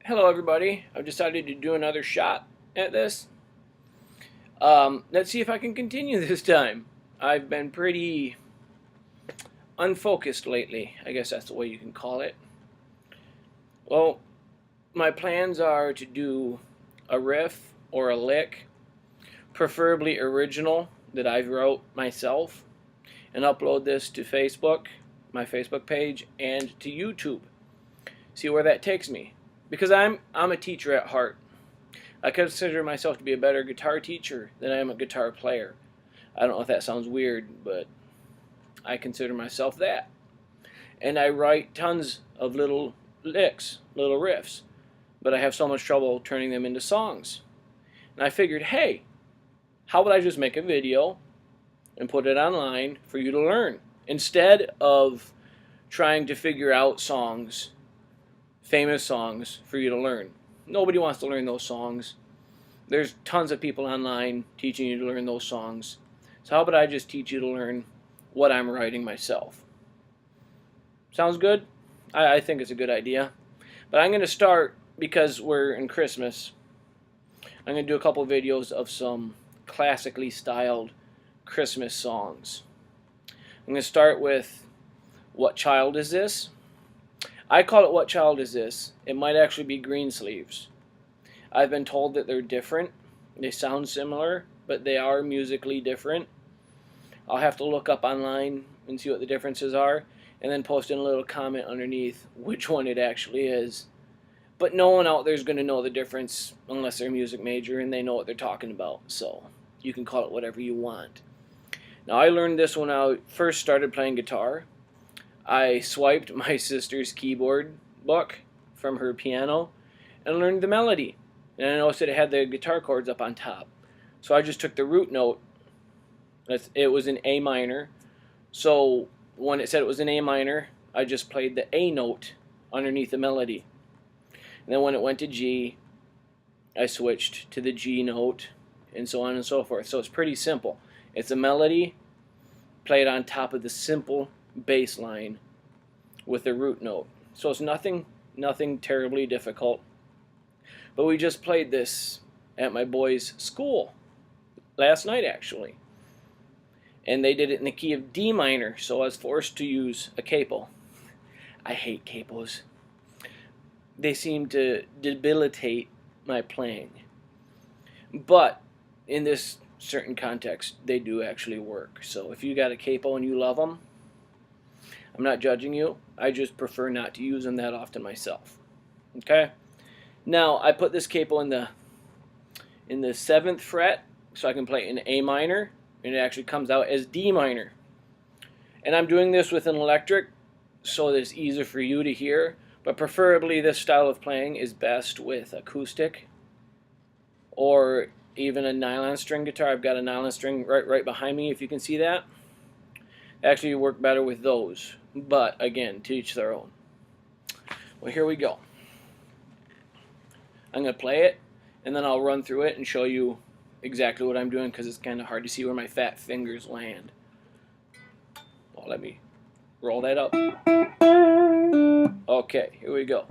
Hello everybody, I've decided to do another shot at this. Let's see if I can continue this time. I've been pretty unfocused lately, I guess that's the way you can call it. Well, my plans are to do a riff or a lick, preferably original, that I've wrote myself, and upload this to Facebook, my Facebook page, and to YouTube. See where that takes me. Because I'm a teacher at heart. I consider myself to be a better guitar teacher than I am a guitar player. I don't know if that sounds weird, but I consider myself that. And I write tons of little licks, little riffs, but I have so much trouble turning them into songs. And I figured, hey, how would I just make a video and put it online for you to learn, instead of trying to figure out songs, famous songs, for you to learn. Nobody wants to learn those songs. There's tons of people online teaching you to learn those songs. So how about I just teach you to learn what I'm writing myself? Sounds good? I think it's a good idea. But I'm going to start, because we're in Christmas, I'm going to do a couple videos of some classically styled Christmas songs. I'm going to start with What Child Is This? I call it What Child Is This? It might actually be Greensleeves. I've been told that they're different. They sound similar, but they are musically different. I'll have to look up online and see what the differences are, and then post in a little comment underneath which one it actually is. But no one out there is going to know the difference unless they're a music major and they know what they're talking about. So you can call it whatever you want. Now, I learned this when I first started playing guitar. I swiped my sister's keyboard book from her piano and learned the melody. And I noticed that it had the guitar chords up on top. So I just took the root note. It was in A minor. So when it said it was in A minor, I just played the A note underneath the melody. And then when it went to G, I switched to the G note, and so on and so forth. So it's pretty simple. It's a melody played on top of the simple bass line with the root note. So it's nothing terribly difficult. But we just played this at my boys' school last night, actually. And they did it in the key of D minor, so I was forced to use a capo. I hate capos. They seem to debilitate my playing. But in this certain context, they do actually work. So if you got a capo and you love them, I'm not judging you. I just prefer not to use them that often myself. Okay? Now, I put this capo in the 7th fret, so I can play in A minor, and it actually comes out as D minor. And I'm doing this with an electric, so that it's easier for you to hear, but preferably this style of playing is best with acoustic, or even a nylon string guitar. I've got a nylon string right behind me, if you can see that. Actually, you work better with those, but again, to each their own. Well, here we go. I'm going to play it, and then I'll run through it and show you exactly what I'm doing, because it's kind of hard to see where my fat fingers land. Well, let me roll that up. Okay, here we go.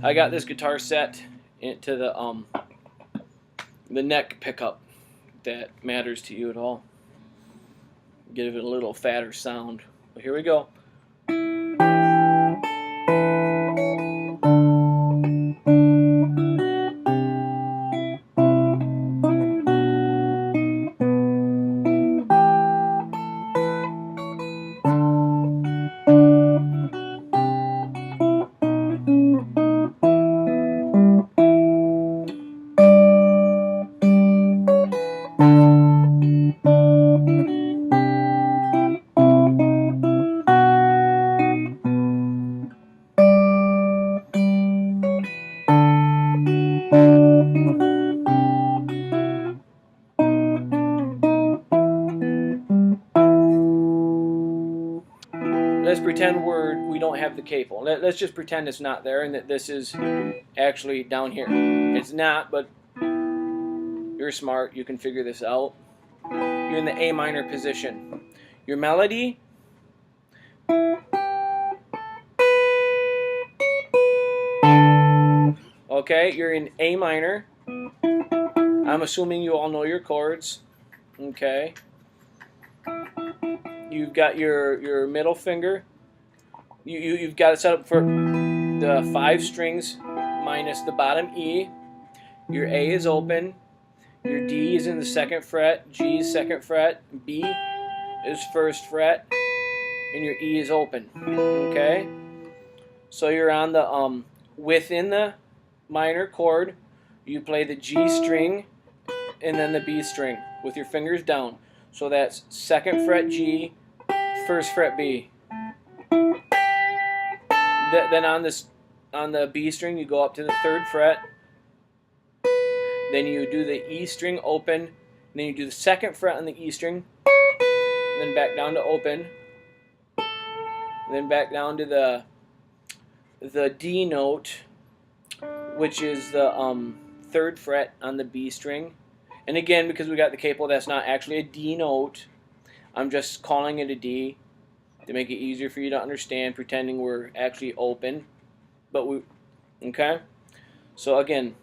I got this guitar set into the neck pickup that matters to you at all. Give it a little fatter sound. But here we go. Let's pretend we don't have the capo. Let's just pretend it's not there and that this is actually down here. It's not, but you're smart. You can figure this out. You're in the A minor position. Your melody Okay, you're in A minor. I'm assuming you all know your chords. Okay. You've got your middle finger. You've got it set up for the 5 strings minus the bottom E. Your A is open. Your D is in the 2nd fret. G is 2nd fret. B is 1st fret. And your E is open. Okay? So you're on the within the minor chord, you play the G string and then the B string with your fingers down. So that's 2nd fret G, 1st fret B. Then on the B string you go up to the 3rd fret. Then you do the E string open. Then you do the 2nd fret on the E string. Then back down to open. Then back down to the D note, which is the 3rd fret on the B string. And again, because we got the capo, that's not actually a D note. I'm just calling it a D to make it easier for you to understand, pretending we're actually open. But we, okay? So again,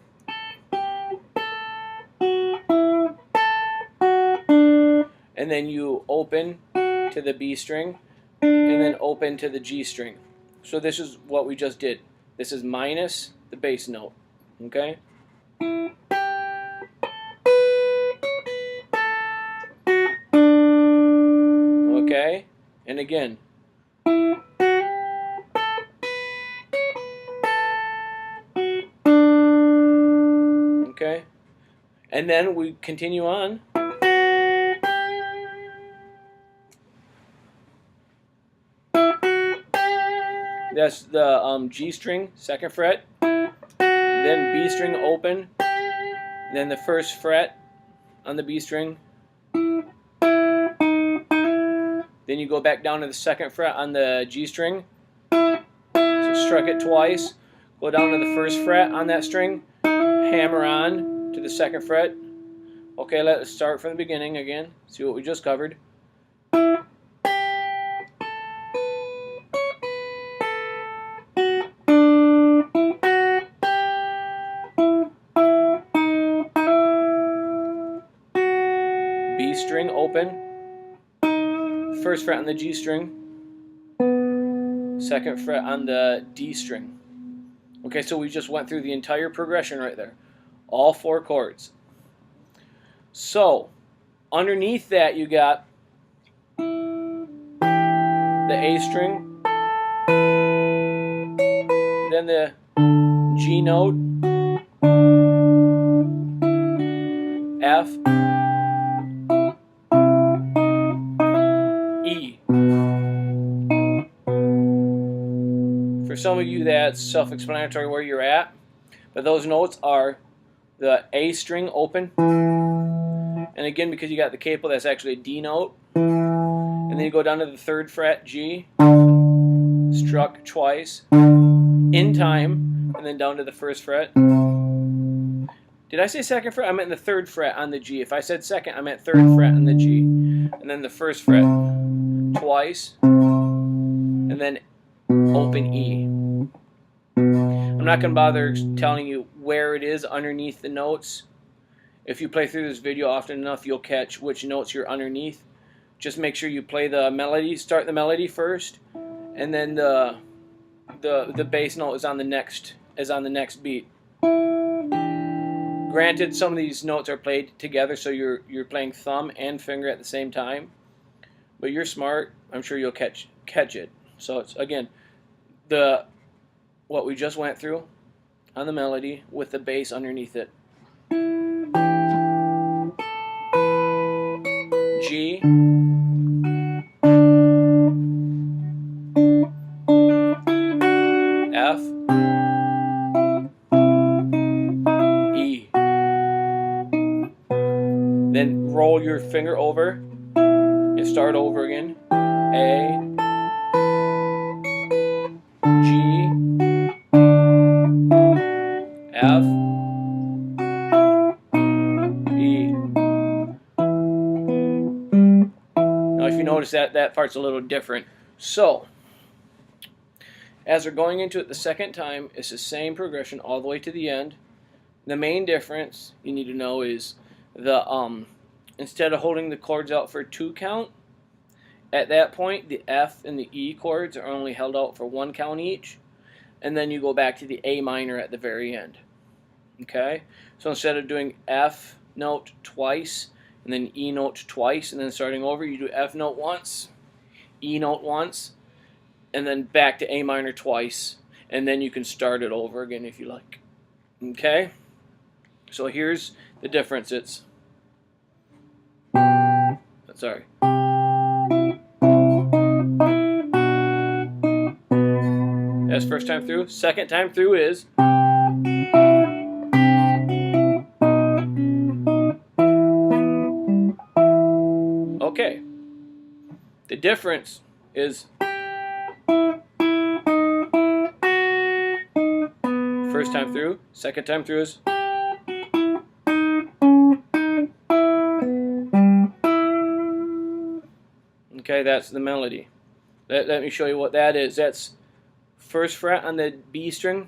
and then you open to the B string, and then open to the G string. So this is what we just did. This is minus the bass note, okay? Okay, and again. Okay, and then we continue on. That's the G string, 2nd fret, then B string open, then the 1st fret on the B string, then you go back down to the 2nd fret on the G string, so struck it twice, go down to the 1st fret on that string, hammer on to the 2nd fret. Okay, let's start from the beginning again, see what we just covered. B string open, 1st fret on the G string, 2nd fret on the D string. Okay, so we just went through the entire progression right there, all 4 chords. So underneath that you got the A string, then the G note, F, E. For some of you that's self-explanatory where you're at, but those notes are the A string open, and again because you got the capo, that's actually a D note, and then you go down to the 3rd fret G, struck twice, in time, and then down to the 1st fret. Did I say 2nd fret? I meant the 3rd fret on the G. If I said 2nd, I meant 3rd fret on the G. And then the 1st fret twice. And then open E. I'm not going to bother telling you where it is underneath the notes. If you play through this video often enough, you'll catch which notes you're underneath. Just make sure you play the melody, start the melody first, and then the bass note is on the next beat. Granted, some of these notes are played together, so you're playing thumb and finger at the same time. But you're smart. I'm sure you'll catch it. So it's again what we just went through on the melody with the bass underneath it. G, F, E. Then roll your finger over and start over again. A, G, F, E. Now if you notice that part's a little different. So As we're going into it the second time, it's the same progression all the way to the end. The main difference you need to know is the instead of holding the chords out for a 2 count, at that point the F and the E chords are only held out for 1 count each, and then you go back to the A minor at the very end. Okay? So instead of doing F note twice and then E note twice and then starting over, you do F note once, E note once, and then back to A minor twice, and then you can start it over again if you like. Okay? So here's the difference. It's sorry. That's first time through. Second time through is okay. The difference is first time through, second time through is okay, that's the melody. Let me show you what that is. That's first fret on the B string,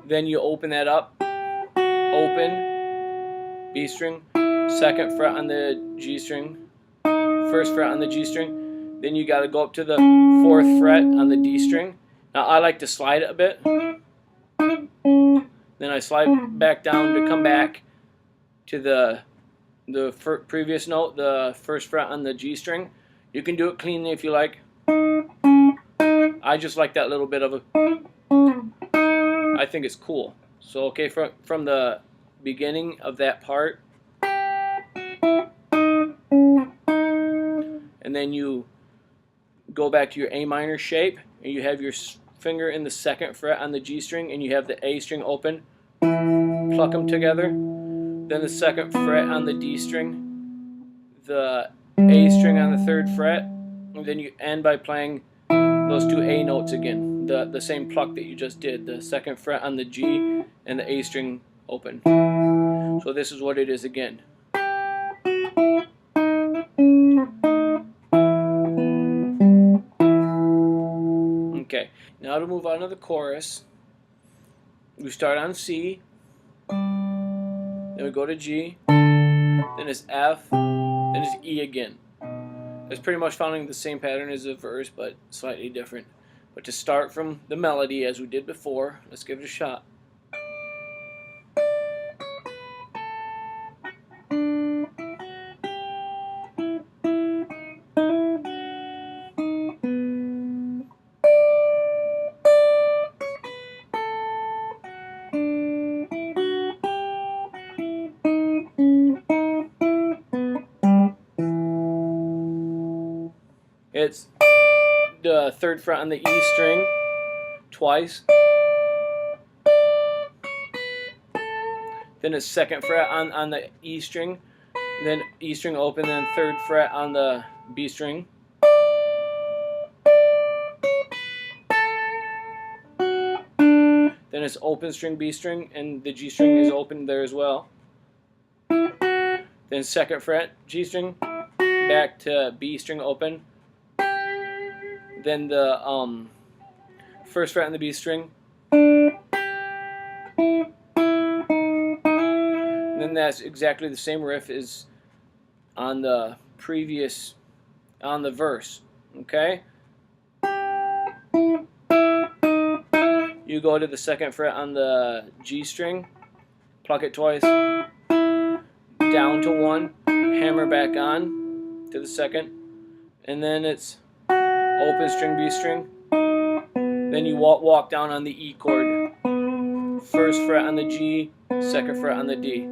then you open that up, open, B string, second fret on the G string, first fret on the G string, then you got to go up to the 4th fret on the D string. Now I like to slide it a bit, then I slide back down to come back to the previous note, the 1st fret on the G string. You can do it cleanly if you like. I just like that little bit of a, I think it's cool. So okay, from the beginning of that part, and then you go back to your A minor shape, and you have your finger in the 2nd fret on the G string, and you have the A string open, pluck them together, then the 2nd fret on the D string, the A string on the 3rd fret, and then you end by playing those 2 A notes again, the same pluck that you just did, the 2nd fret on the G and the A string open. So this is what it is again. Okay, now to move on to the chorus, we start on C, then we go to G, then it's F, then it's E again. It's pretty much following the same pattern as the verse, but slightly different. But to start from the melody, as we did before, let's give it a shot. It's the 3rd fret on the E string twice, then it's 2nd fret on the E string, then E string open, then 3rd fret on the B string, then it's open string B string, and the G string is open there as well, then 2nd fret G string, back to B string open, then the 1st fret on the B string, and then that's exactly the same riff as on the previous, on the verse. Okay, you go to the 2nd fret on the G string, pluck it twice, down to 1, hammer back on to the 2nd, and then it's open string B string, then you walk down on the E chord, 1st fret on the G, 2nd fret on the D.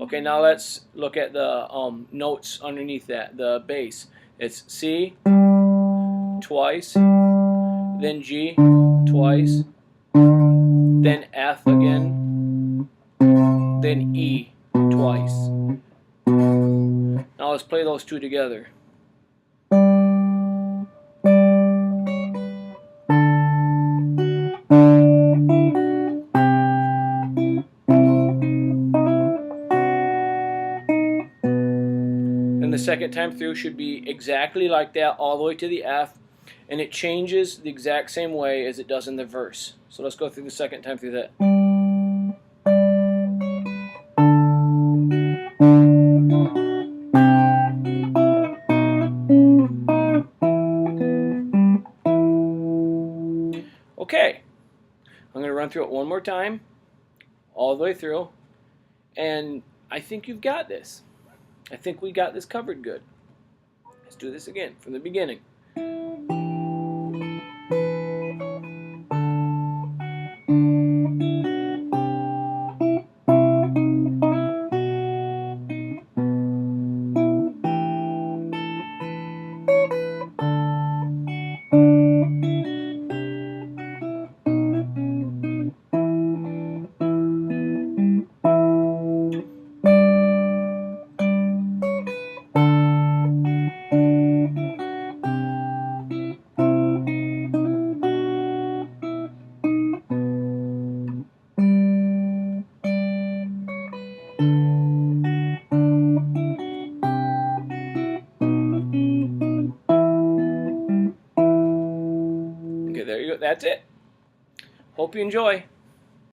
Okay, now let's look at the notes underneath that, the bass. It's C twice, then G twice, then F again, then E twice. Now let's play those two together. And the second time through should be exactly like that, all the way to the F, and it changes the exact same way as it does in the verse. So let's go through the second time through that. Okay, I'm going to run through it one more time, all the way through, and I think you've got this. I think we got this covered good. Let's do this again from the beginning. Okay, there you go. That's it. Hope you enjoy.